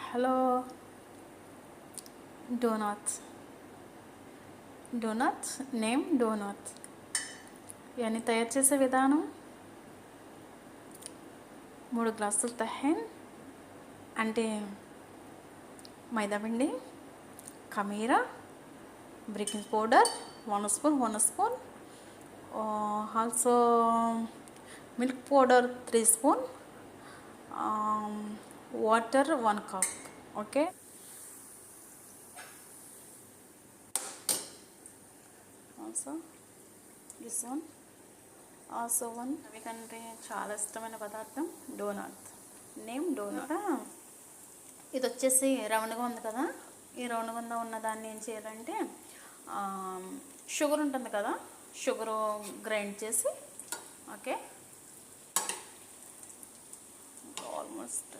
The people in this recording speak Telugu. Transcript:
Hello. Doughnuts. Doughnuts name doughnuts. ఇవన్నీ తయారు చేసే విధానం: 3 గ్లాసులు తహెన్ అంటే మైదాపిండి, ఖమీరా, baking powder 1 spoon, also milk powder 3 spoon, water 1 cup. Okay. Also this one అవికంటే చాలా ఇష్టమైన పదార్థం డోనట్. Name donut. ఇది వచ్చేసి రౌండ్గా ఉంది కదా, ఈ రౌండ్గా ఉన్న దాన్ని ఏం చేయాలంటే షుగర్ ఉంటుంది కదా, షుగరు గ్రైండ్ చేసి, ఓకే, ఆల్మోస్ట్